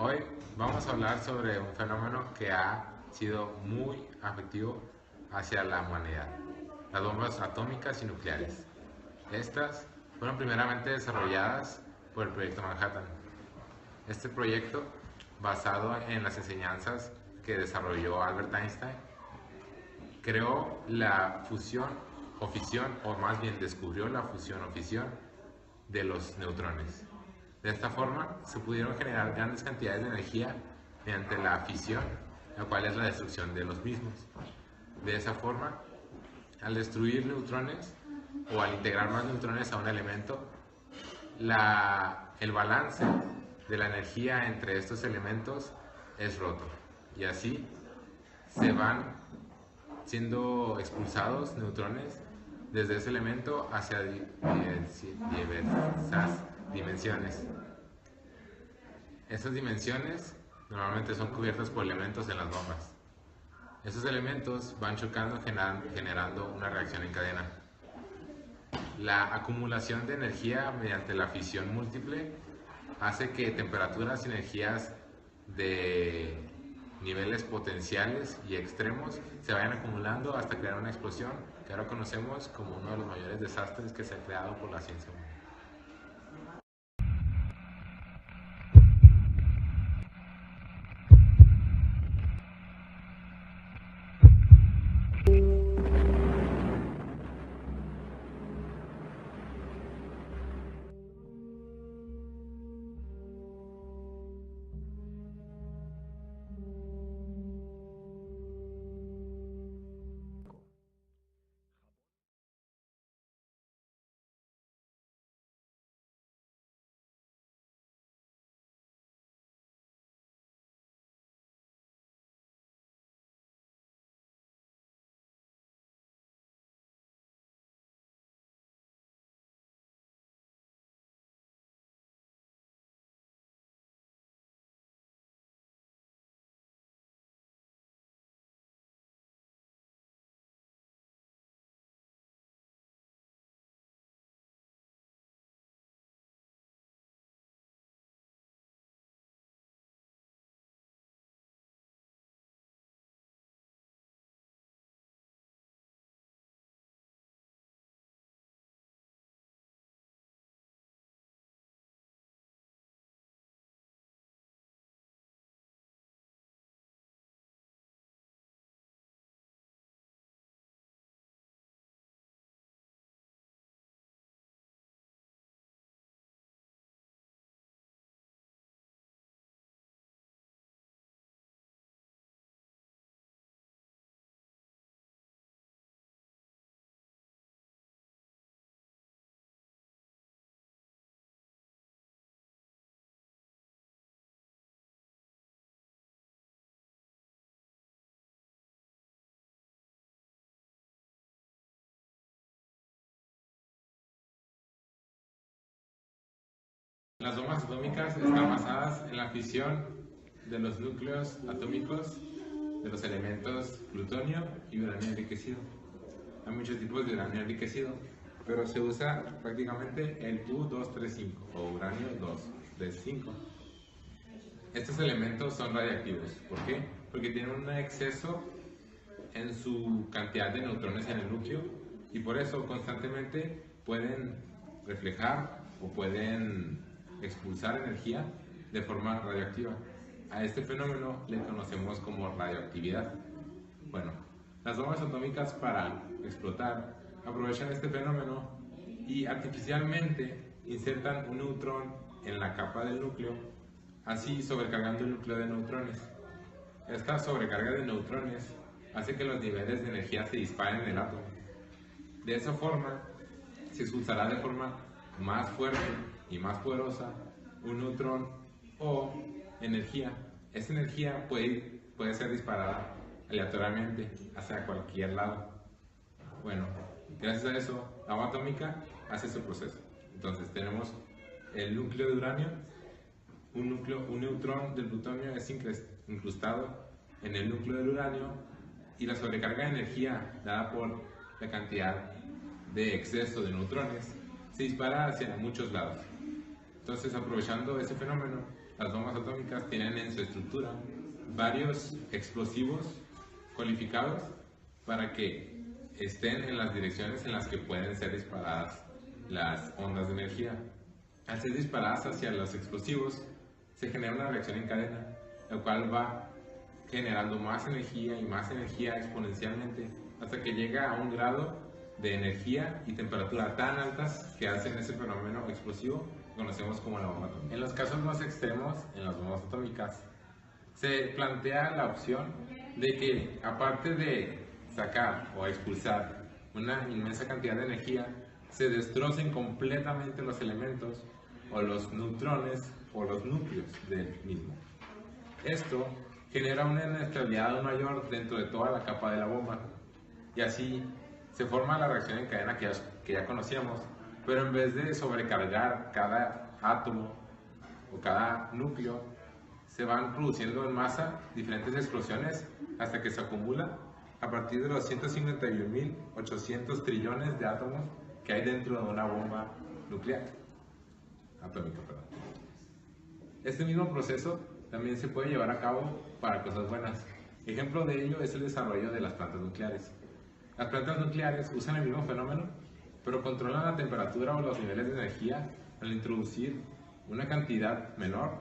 Hoy vamos a hablar sobre un fenómeno que ha sido muy afectivo hacia la humanidad, las bombas atómicas y nucleares. Estas fueron primeramente desarrolladas por el Proyecto Manhattan. Este proyecto, basado en las enseñanzas que desarrolló Albert Einstein, creó la fusión o fisión, o más bien descubrió la fusión o fisión de los neutrones. De esta forma se pudieron generar grandes cantidades de energía mediante la fisión, la cual es la destrucción de los mismos. De esa forma, al destruir neutrones o al integrar más neutrones a un elemento, el balance de la energía entre estos elementos es roto, y así se van siendo expulsados neutrones desde ese elemento hacia diversas dimensiones. Estas dimensiones normalmente son cubiertas por elementos en las bombas. Estos elementos van chocando, generando una reacción en cadena. La acumulación de energía mediante la fisión múltiple hace que temperaturas y energías de niveles potenciales y extremos se vayan acumulando hasta crear una explosión que ahora conocemos como uno de los mayores desastres que se ha creado por la ciencia humana. Las bombas atómicas están basadas en la fisión de los núcleos atómicos de los elementos plutonio y uranio enriquecido. Hay muchos tipos de uranio enriquecido, pero se usa prácticamente el U-235 o uranio 235. Estos elementos son radiactivos. ¿Por qué? Porque tienen un exceso en su cantidad de neutrones en el núcleo y por eso constantemente pueden reflejar o pueden expulsar energía de forma radioactiva. A este fenómeno le conocemos como radioactividad. Bueno, las bombas atómicas, para explotar, aprovechan este fenómeno y artificialmente insertan un neutrón en la capa del núcleo, así sobrecargando el núcleo de neutrones. Esta sobrecarga de neutrones hace que los niveles de energía se disparen en el átomo. De esa forma, se expulsará de forma más fuerte y más poderosa un neutrón o energía. Esa energía puede ser disparada aleatoriamente hacia cualquier lado. Bueno, gracias a eso, la bomba atómica hace su proceso. Entonces tenemos el núcleo de uranio, un neutrón del plutonio es incrustado en el núcleo del uranio y la sobrecarga de energía dada por la cantidad de exceso de neutrones se dispara hacia muchos lados. Entonces, aprovechando ese fenómeno, las bombas atómicas tienen en su estructura varios explosivos cualificados para que estén en las direcciones en las que pueden ser disparadas las ondas de energía. Al ser disparadas hacia los explosivos, se genera una reacción en cadena, la cual va generando más energía y más energía exponencialmente hasta que llega a un grado de energía y temperatura tan altas que hacen ese fenómeno explosivo que conocemos como la bomba atómica. En los casos más extremos, en las bombas atómicas, se plantea la opción de que, aparte de sacar o expulsar una inmensa cantidad de energía, se destrocen completamente los elementos o los neutrones o los núcleos del mismo. Esto genera una inestabilidad mayor dentro de toda la capa de la bomba y así se forma la reacción en cadena que ya conocíamos, pero en vez de sobrecargar cada átomo o cada núcleo, se van produciendo en masa diferentes explosiones hasta que se acumula a partir de los 151.800 trillones de átomos que hay dentro de una bomba nuclear atómica. Este mismo proceso también se puede llevar a cabo para cosas buenas. Ejemplo de ello es el desarrollo de las plantas nucleares. Las plantas nucleares usan el mismo fenómeno, pero controlan la temperatura o los niveles de energía al introducir una cantidad menor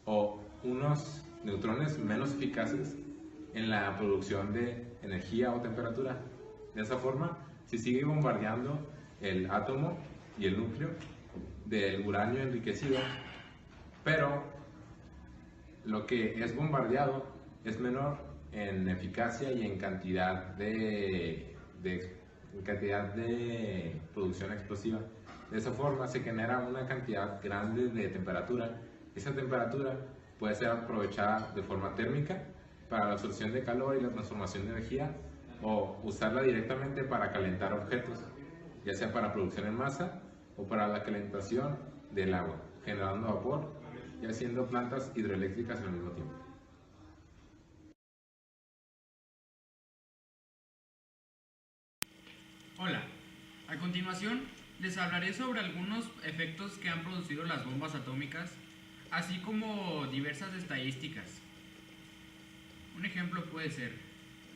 o unos neutrones menos eficaces en la producción de energía o temperatura. De esa forma, se sigue bombardeando el átomo y el núcleo del uranio enriquecido, pero lo que es bombardeado es menor en eficacia y en cantidad de producción explosiva. De esa forma se genera una cantidad grande de temperatura. Esa temperatura puede ser aprovechada de forma térmica para la absorción de calor y la transformación de energía, o usarla directamente para calentar objetos, ya sea para producción en masa o para la calentación del agua, generando vapor y haciendo plantas hidroeléctricas al mismo tiempo. Hola, a continuación les hablaré sobre algunos efectos que han producido las bombas atómicas, así como diversas estadísticas. Un ejemplo puede ser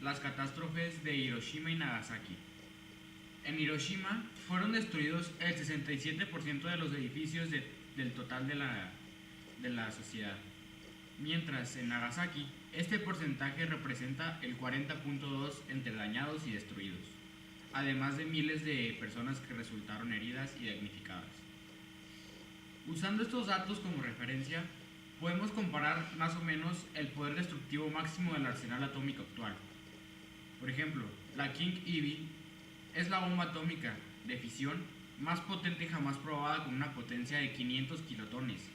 las catástrofes de Hiroshima y Nagasaki. En Hiroshima fueron destruidos el 67% de los edificios del total de la sociedad, mientras en Nagasaki este porcentaje representa el 40.2% entre dañados y destruidos, además de miles de personas que resultaron heridas y damnificadas. Usando estos datos como referencia, podemos comparar más o menos el poder destructivo máximo del arsenal atómico actual. Por ejemplo, la King Ivy es la bomba atómica de fisión más potente jamás probada, con una potencia de 500 kilotones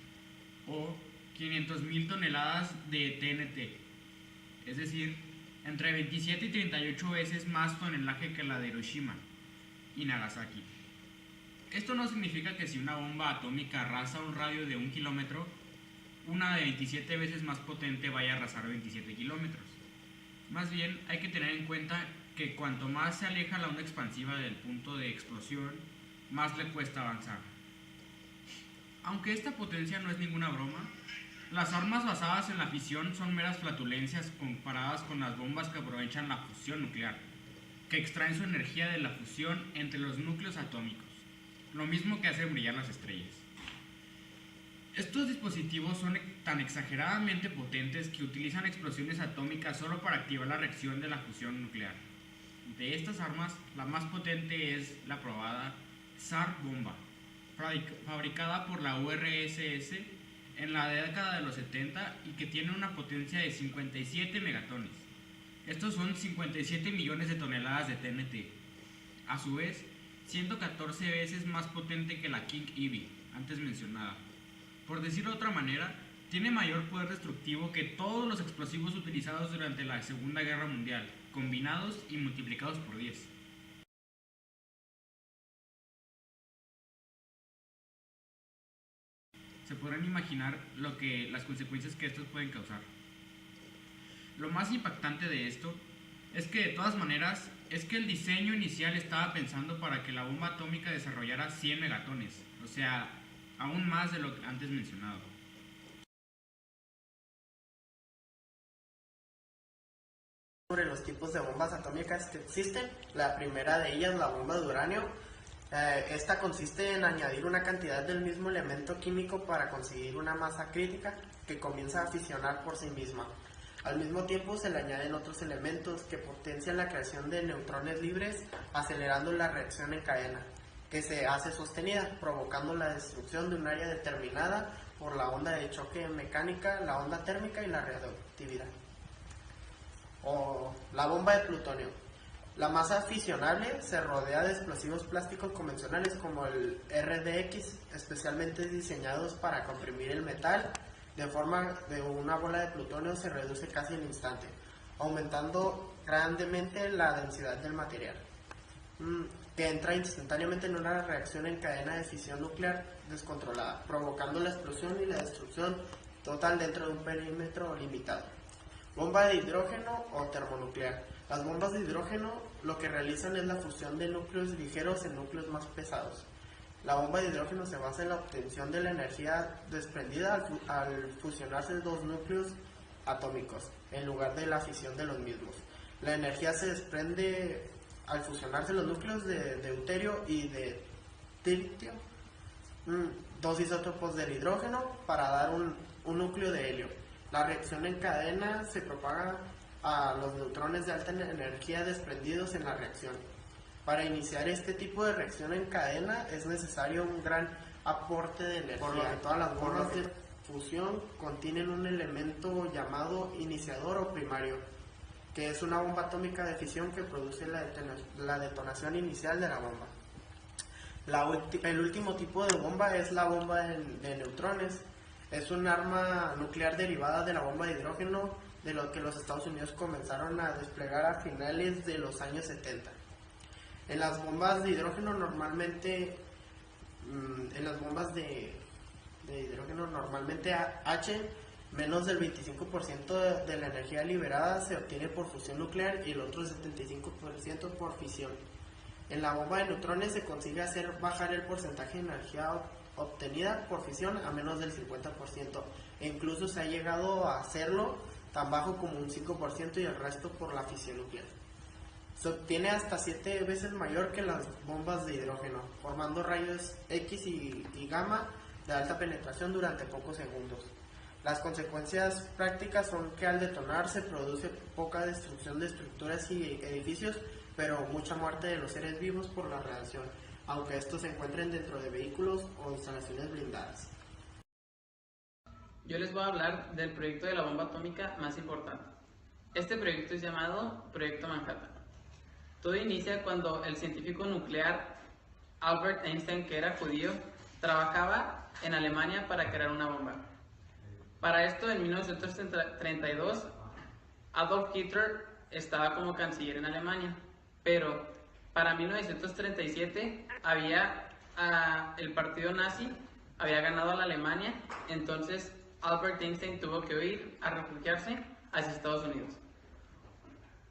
o 500.000 toneladas de TNT, es decir, entre 27 y 38 veces más tonelaje que la de Hiroshima y Nagasaki. Esto no significa que si una bomba atómica arrasa un radio de 1 kilómetro, una de 27 veces más potente vaya a arrasar 27 kilómetros. Más bien, hay que tener en cuenta que cuanto más se aleja la onda expansiva del punto de explosión, más le cuesta avanzar. Aunque esta potencia no es ninguna broma, las armas basadas en la fisión son meras flatulencias comparadas con las bombas que aprovechan la fusión nuclear, que extraen su energía de la fusión entre los núcleos atómicos, lo mismo que hace brillar las estrellas. Estos dispositivos son tan exageradamente potentes que utilizan explosiones atómicas solo para activar la reacción de la fusión nuclear. De estas armas, la más potente es la probada Tsar Bomba, fabricada por la URSS en la década de los 70 y que tiene una potencia de 57 megatones. Estos son 57 millones de toneladas de TNT. A su vez, 114 veces más potente que la King Ivy, antes mencionada. Por decirlo de otra manera, tiene mayor poder destructivo que todos los explosivos utilizados durante la Segunda Guerra Mundial, combinados y multiplicados por 10. Se podrán imaginar las consecuencias que estos pueden causar. Lo más impactante de esto es que, de todas maneras, es que el diseño inicial estaba pensando para que la bomba atómica desarrollara 100 megatones, o sea, aún más de lo antes mencionado. Sobre los tipos de bombas atómicas que existen. La primera de ellas, la bomba de uranio. Esta consiste en añadir una cantidad del mismo elemento químico para conseguir una masa crítica que comienza a fisionar por sí misma. Al mismo tiempo se le añaden otros elementos que potencian la creación de neutrones libres, acelerando la reacción en cadena, que se hace sostenida, provocando la destrucción de un área determinada por la onda de choque mecánica, la onda térmica y la radioactividad. O la bomba de plutonio. La masa fisionable se rodea de explosivos plásticos convencionales como el RDX, especialmente diseñados para comprimir el metal, de forma que una bola de plutonio se reduce casi al instante, aumentando grandemente la densidad del material, que entra instantáneamente en una reacción en cadena de fisión nuclear descontrolada, provocando la explosión y la destrucción total dentro de un perímetro limitado. Bomba de hidrógeno o termonuclear. Las bombas de hidrógeno lo que realizan es la fusión de núcleos ligeros en núcleos más pesados. La bomba de hidrógeno se basa en la obtención de la energía desprendida al fusionarse dos núcleos atómicos, en lugar de la fisión de los mismos. La energía se desprende al fusionarse los núcleos de deuterio y de tritio, dos isótopos del hidrógeno, para dar un núcleo de helio. La reacción en cadena se propaga a los neutrones de alta energía desprendidos en la reacción. Para iniciar este tipo de reacción en cadena es necesario un gran aporte de energía. Por lo que todas las bombas de fusión contienen un elemento llamado iniciador o primario, que es una bomba atómica de fisión que produce la detonación inicial de la bomba. El último tipo de bomba es la bomba de neutrones. Es un arma nuclear derivada de la bomba de hidrógeno, de lo que los Estados Unidos comenzaron a desplegar a finales de los años 70. En las bombas de hidrógeno normalmente, H, menos del 25% de la energía liberada se obtiene por fusión nuclear y el otro 75% por fisión. En la bomba de neutrones se consigue hacer bajar el porcentaje de energía obtenida por fisión a menos del 50%, e incluso se ha llegado a hacerlo tan bajo como un 5% y el resto por la fisión nuclear. Se obtiene hasta 7 veces mayor que las bombas de hidrógeno, formando rayos X y gamma de alta penetración durante pocos segundos. Las consecuencias prácticas son que al detonar se produce poca destrucción de estructuras y edificios, pero mucha muerte de los seres vivos por la radiación, aunque estos se encuentren dentro de vehículos o instalaciones blindadas. Yo les voy a hablar del proyecto de la bomba atómica más importante. Este proyecto es llamado Proyecto Manhattan. Todo inicia cuando el científico nuclear Albert Einstein, que era judío, trabajaba en Alemania para crear una bomba. Para esto, en 1932, Adolf Hitler estaba como canciller en Alemania, pero para 1937 el partido nazi había ganado a la Alemania, entonces Albert Einstein tuvo que huir a refugiarse hacia Estados Unidos.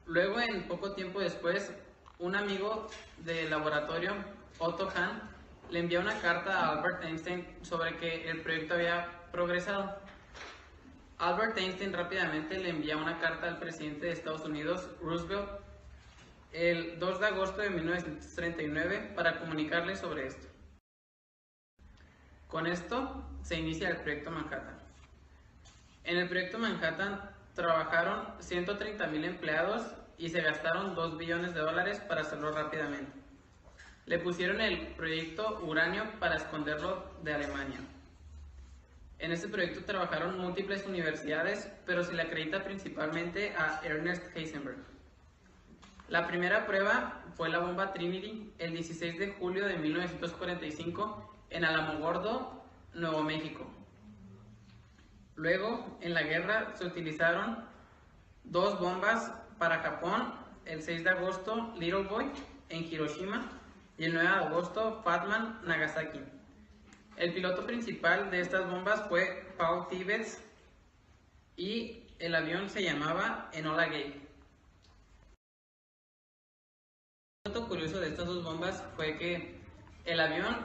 Luego, en poco tiempo después, un amigo del laboratorio, Otto Hahn, le envía una carta a Albert Einstein sobre que el proyecto había progresado. Albert Einstein rápidamente le envía una carta al presidente de Estados Unidos, Roosevelt, el 2 de agosto de 1939 para comunicarle sobre esto. Con esto se inicia el Proyecto Manhattan. En el Proyecto Manhattan trabajaron 130,000 empleados y se gastaron $2 billones para hacerlo rápidamente. Le pusieron el proyecto Uranio para esconderlo de Alemania. En este proyecto trabajaron múltiples universidades, pero se le acredita principalmente a Ernest Heisenberg. La primera prueba fue la bomba Trinity el 16 de julio de 1945 en Alamogordo, Nuevo México. Luego, en la guerra, se utilizaron 2 bombas para Japón, el 6 de agosto Little Boy en Hiroshima y el 9 de agosto Fat Man, Nagasaki. El piloto principal de estas bombas fue Paul Tibbets y el avión se llamaba Enola Gay. Un dato curioso de estas 2 bombas fue que el avión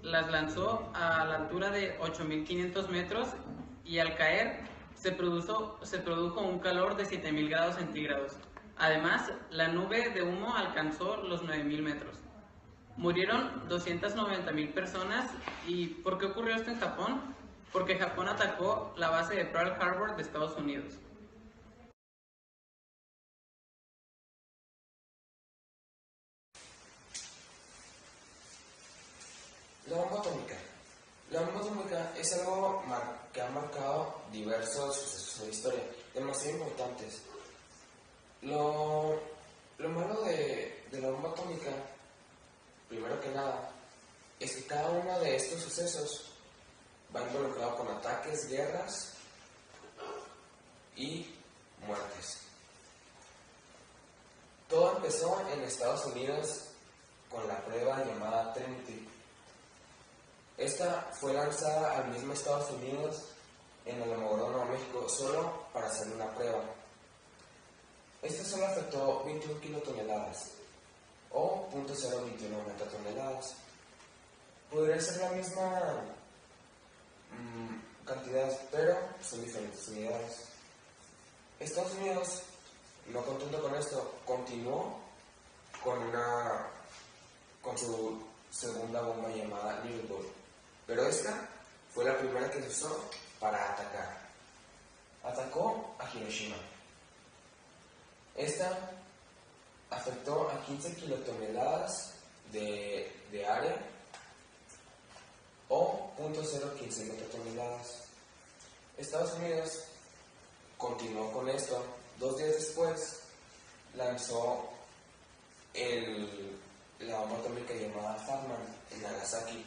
las lanzó a la altura de 8.500 metros y al caer se produjo un calor de 7.000 grados centígrados, Además, la nube de humo alcanzó los 9.000 metros. Murieron 290.000 personas. ¿Y por qué ocurrió esto en Japón? Porque Japón atacó la base de Pearl Harbor de Estados Unidos. La bomba atómica. La bomba atómica es algo que ha marcado diversos sucesos en la historia, demasiado importantes. Lo malo de la bomba atómica, primero que nada, es que cada uno de estos sucesos va involucrado con ataques, guerras y muertes. Todo empezó en Estados Unidos con la prueba llamada Trinity. Esta fue lanzada al mismo Estados Unidos en el Almagro, Nuevo México, solo para hacer una prueba. Esta solo afectó 21 kilotoneladas o 0.021 metatoneladas. Podría ser la misma cantidad, pero son diferentes unidades. Estados Unidos, no contento con esto, continuó con su segunda bomba llamada Little Boy. Pero esta fue la primera que se usó para atacar. Atacó a Hiroshima. Esta afectó a 15 kilotoneladas de área o 0.015 metatoneladas. Estados Unidos continuó con esto. 2 días después lanzó la bomba atómica llamada Fat Man en Nagasaki.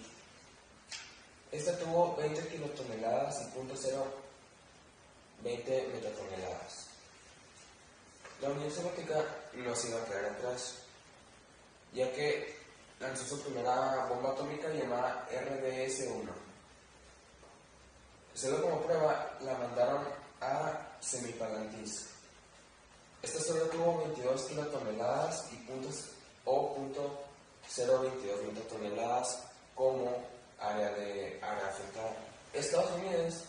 Esta tuvo 20 kilotoneladas y 0.020 metatoneladas. La Unión Soviética no se iba a quedar atrás, ya que lanzó su primera bomba atómica llamada RBS-1. Solo como prueba la mandaron a Semipalatinsk. Esta solo tuvo 22 kilotoneladas y 0.022 metatoneladas como área afectada. Estados Unidos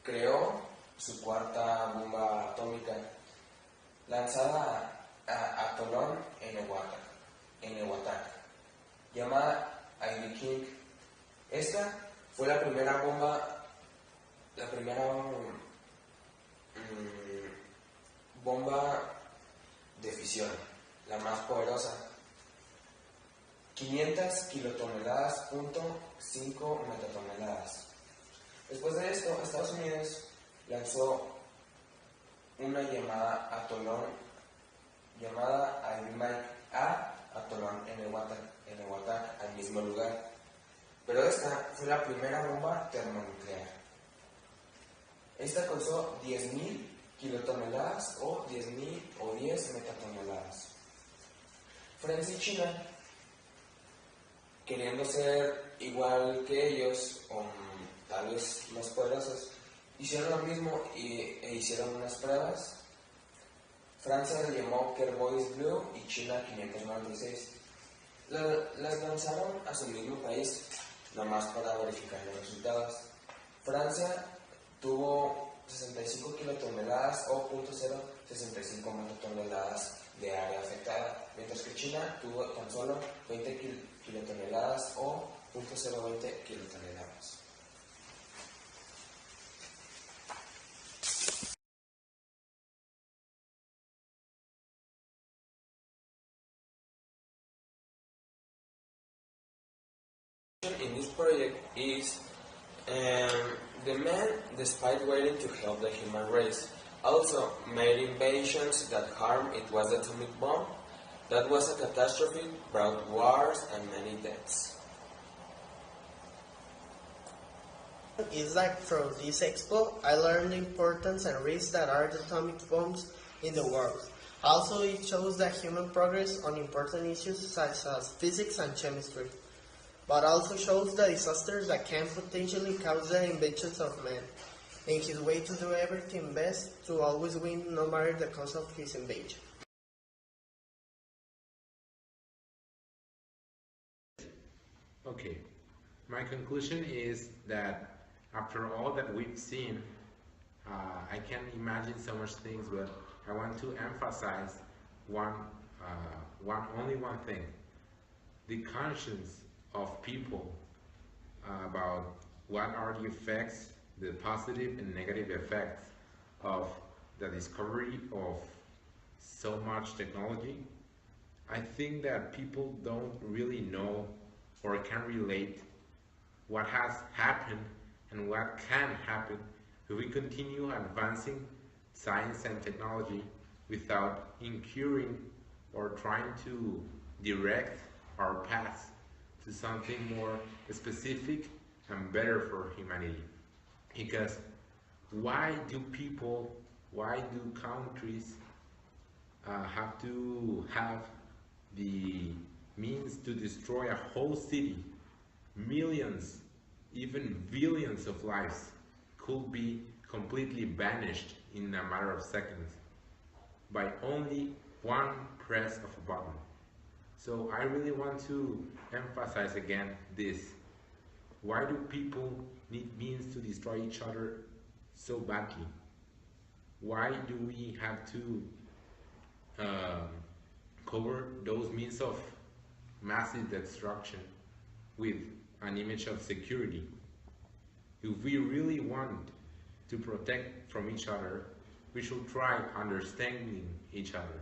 creó su cuarta bomba atómica lanzada a Atolón en Ewataka, llamada Ivy King. Esta fue la primera bomba de fisión, la más poderosa. 500 kilotoneladas, 0.5 metatoneladas. Después de esto, Estados Unidos lanzó una llamada Atolón, llamada Atolón en Ewataka, al mismo lugar. Pero esta fue la primera bomba termonuclear. Esta causó 10.000 kilotoneladas o 10 metatoneladas. Francia y China, queriendo ser igual que ellos, o tal vez más poderosos, hicieron lo mismo e hicieron unas pruebas. Francia le llamó Kerboys Blue y China 596. Las lanzaron a su mismo país, nomás para verificar los resultados. Francia tuvo 65 kilotoneladas o 0.065 metatoneladas de área afectada, mientras que China tuvo tan solo 20 kilotoneladas o 0.020 kilotoneladas. In this project is the man, despite waiting to help the human race, also made inventions that harmed. It was the atomic bomb. That was a catastrophe, brought wars and many deaths. Is that through this expo, I learned the importance and risks that are the atomic bombs in the world. Also, it shows that human progress on important issues such as physics and chemistry, but also shows the disasters that can potentially cause the inventions of man, and his way to do everything best to always win no matter the cost of his invention. Okay, my conclusion is that after all that we've seen, I can imagine so much things, but I want to emphasize one, only one thing: the conscience of people about what are the effects, the positive and negative effects of the discovery of so much technology. I think that people don't really know or can relate what has happened and what can happen if we continue advancing science and technology without incurring or trying to direct our paths to something more specific and better for humanity. Because why do countries have to have the means to destroy a whole city? Millions, even billions of lives could be completely vanished in a matter of seconds by only one press of a button. So I really want to emphasize again this. Why do people need means to destroy each other so badly? Why do we have to cover those means of massive destruction with an image of security? If we really want to protect from each other, we should try understanding each other.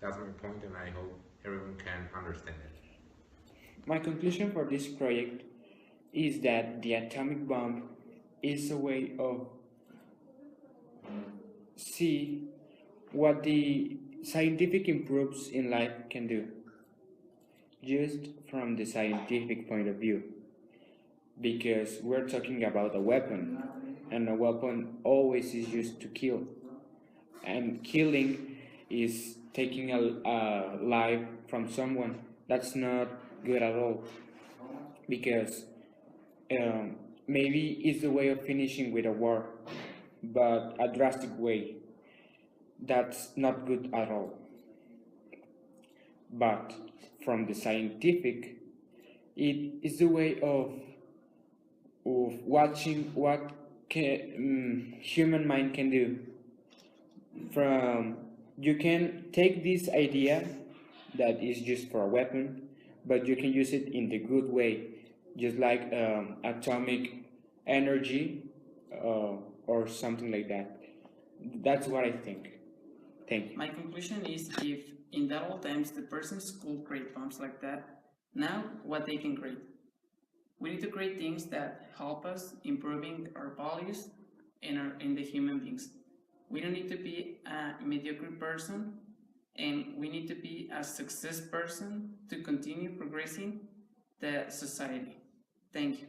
That's my point, and I hope everyone can understand it. My conclusion for this project is that the atomic bomb is a way of see what the scientific improves in life can do, just from the scientific point of view, because we're talking about a weapon, and a weapon always is used to kill, and killing is taking a life from someone. That's not good at all, because maybe it's the way of finishing with a war, but a drastic way. That's not good at all. But from the scientific, it is the way of watching what human mind can do. From you can take this idea that is just for a weapon, but you can use it in the good way, just like atomic energy or something like that. That's what I think. Thank you. My conclusion is, if in that old times the persons could create bombs like that, now what they can create? We need to create things that help us improving our values in the human beings. We don't need to be a mediocre person, and we need to be a success person to continue progressing the society. Thank you.